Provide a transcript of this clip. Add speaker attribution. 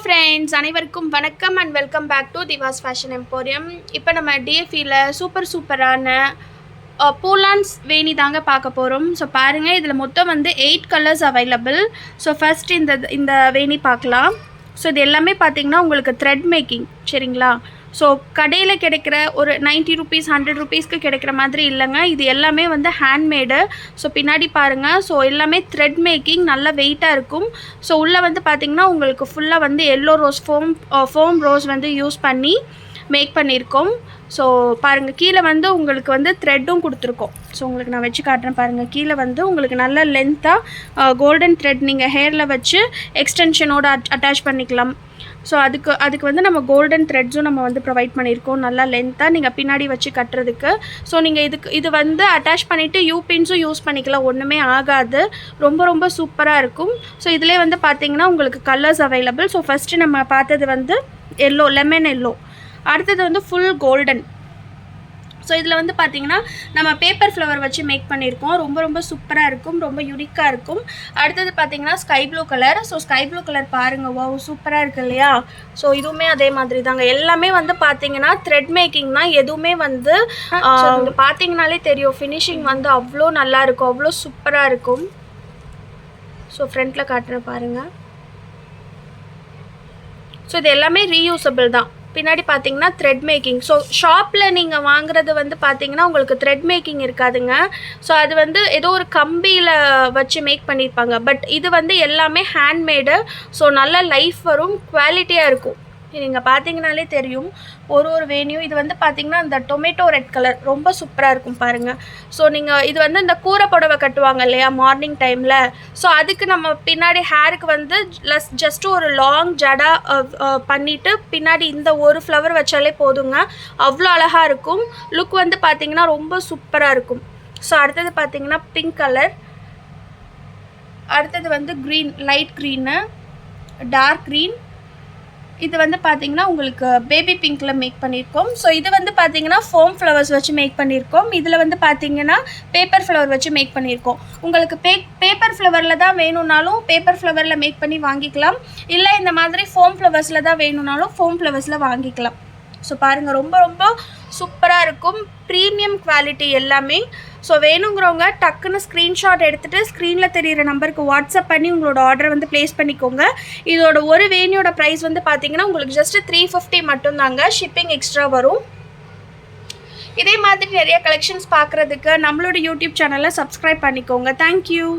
Speaker 1: Friends, அனைவருக்கும் வணக்கம் and welcome back to Diva's fashion emporium. இப்போ நம்ம டிஎஃபியில் சூப்பரான பூலான்ஸ் வேணி தாங்க பார்க்க போகிறோம். ஸோ பாருங்கள், இதில் மொத்தம் வந்து 8 கலர்ஸ் அவைலபிள். ஸோ ஃபர்ஸ்ட் இந்த வேணி பார்க்கலாம். ஸோ இது எல்லாமே பார்த்திங்கன்னா உங்களுக்கு த்ரெட் மேக்கிங், சரிங்களா? ஸோ கடையில் கிடைக்கிற ஒரு 90 ருபீஸ் 100 ருபீஸ்க்கு கிடைக்கிற மாதிரி இல்லைங்க. இது எல்லாமே வந்து ஹேண்ட்மேடு. ஸோ பின்னாடி பாருங்கள். ஸோ எல்லாமே த்ரெட் மேக்கிங், நல்ல வெயிட்டாக இருக்கும். ஸோ உள்ளே வந்து பார்த்திங்கன்னா உங்களுக்கு ஃபுல்லாக வந்து எல்லோ ரோஸ் ஃபோம் ரோஸ் வந்து யூஸ் பண்ணி மேக் பண்ணியிருக்கோம். ஸோ பாருங்கள், கீழே வந்து உங்களுக்கு வந்து த்ரெட்டும் கொடுத்துருக்கோம். ஸோ உங்களுக்கு நான் வச்சு காட்டுறேன் பாருங்கள். கீழே வந்து உங்களுக்கு நல்ல லென்த்தாக கோல்டன் த்ரெட் நீங்கள் ஹேரில் வச்சு எக்ஸ்டென்ஷனோடு அட்டாச் பண்ணிக்கலாம். ஸோ அதுக்கு வந்து நம்ம கோல்டன் த்ரெட்ஸும் நம்ம வந்து ப்ரொவைட் பண்ணியிருக்கோம். நல்லா லென்த்தாக நீங்கள் பின்னாடி வச்சு கட்டுறதுக்கு. ஸோ நீங்கள் இது வந்து அட்டாச் பண்ணிவிட்டு யூபின்ஸும் யூஸ் பண்ணிக்கலாம், ஒன்றுமே ஆகாது. ரொம்ப சூப்பராக இருக்கும். ஸோ இதிலே வந்து பார்த்திங்கன்னா உங்களுக்கு கலர்ஸ் அவைலபிள். ஸோ ஃபஸ்ட்டு நம்ம பார்த்தது வந்து எல்லோ, லெமன் எல்லோ. அடுத்தது வந்து ஃபுல் கோல்டன். ஸோ இதில் வந்து பார்த்திங்கன்னா நம்ம பேப்பர் ஃப்ளவர் வச்சு மேக் பண்ணியிருக்கோம். ரொம்ப சூப்பராக இருக்கும், ரொம்ப யூனிக்காக இருக்கும். அடுத்தது பார்த்திங்கன்னா sky blue colour. So sky blue colour பாருங்கள், வாவ் சூப்பராக இருக்குது இல்லையா? ஸோ இதுவுமே அதே மாதிரி தாங்க. எல்லாமே வந்து பார்த்திங்கன்னா த்ரெட் மேக்கிங் தான். எதுவுமே வந்து பார்த்திங்கனாலே தெரியும், ஃபினிஷிங் வந்து அவ்வளோ நல்லாயிருக்கும், அவ்வளோ சூப்பராக இருக்கும். ஸோ ஃப்ரண்ட்டில் காட்டுறேன் பாருங்கள். ஸோ இது எல்லாமே ரீயூசபிள் தான். பின்னாடி பார்த்தீங்கன்னா த்ரெட் மேக்கிங். ஸோ ஷாப்பில் நீங்கள் வாங்குறது வந்து பார்த்தீங்கன்னா உங்களுக்கு த்ரெட் மேக்கிங் இருக்காதுங்க. ஸோ அது வந்து ஏதோ ஒரு கம்பியில் வச்சு மேக் பண்ணியிருப்பாங்க. பட் இது வந்து எல்லாமே ஹேண்ட்மேடு. ஸோ நல்ல லைஃப் வரும், குவாலிட்டியாக இருக்கும். நீங்கள் பார்த்தீங்கனாலே தெரியும் ஒரு வேணியும். இது வந்து பார்த்திங்கன்னா இந்த டொமேட்டோ ரெட் கலர் ரொம்ப சூப்பராக இருக்கும் பாருங்கள். ஸோ நீங்கள் இது வந்து இந்த கூரை புடவை கட்டுவாங்க இல்லையா மார்னிங் டைமில். ஸோ அதுக்கு நம்ம பின்னாடி ஹேருக்கு வந்து ஜஸ்ட்டு ஒரு லாங் ஜடா பண்ணிவிட்டு பின்னாடி இந்த ஒரு ஃப்ளவர் வச்சாலே போதுங்க. அவ்வளோ அழகாக இருக்கும். லுக் வந்து பார்த்திங்கன்னா ரொம்ப சூப்பராக இருக்கும். ஸோ அடுத்தது பார்த்திங்கன்னா பிங்க் கலர். அடுத்தது வந்து green, light green, dark green. இது வந்து பார்த்திங்கன்னா உங்களுக்கு பேபி பிங்க்கில் மேக் பண்ணியிருக்கோம். ஸோ இது வந்து பார்த்திங்கன்னா ஃபோம் ஃப்ளவர்ஸ் வச்சு மேக் பண்ணியிருக்கோம். இதில் வந்து பார்த்திங்கன்னா பேப்பர் ஃப்ளவர் வச்சு மேக் பண்ணியிருக்கோம். உங்களுக்கு பேப்பர் ஃப்ளவரில் தான் வேணும்னாலும் பேப்பர் ஃப்ளவரில் மேக் பண்ணி வாங்கிக்கலாம். இல்லை இந்த மாதிரி ஃபோம் ஃப்ளவர்ஸில் தான் வேணும்னாலும் ஃபோம் ஃப்ளவர்ஸில் வாங்கிக்கலாம். ஸோ பாருங்கள், ரொம்ப சூப்பராக இருக்கும். ப்ரீமியம் குவாலிட்டி எல்லாமே. ஸோ வேணுங்கிறவங்க டக்குன்னு ஸ்க்ரீன்ஷாட் எடுத்துகிட்டு ஸ்க்ரீனில் தெரிகிற நம்பருக்கு வாட்ஸ்அப் பண்ணி உங்களோட ஆர்டரை வந்து ப்ளேஸ் பண்ணிக்கோங்க. இதோட ஒரு வேணியோட ப்ரைஸ் வந்து பார்த்திங்கன்னா உங்களுக்கு ஜஸ்ட்டு 350 மட்டும்தாங்க. ஷிப்பிங் எக்ஸ்ட்ரா வரும். இதே மாதிரி நிறைய கலெக்ஷன்ஸ் பார்க்குறதுக்கு நம்மளோட யூடியூப் சேனலை சப்ஸ்கிரைப் பண்ணிக்கோங்க. தேங்க்யூ.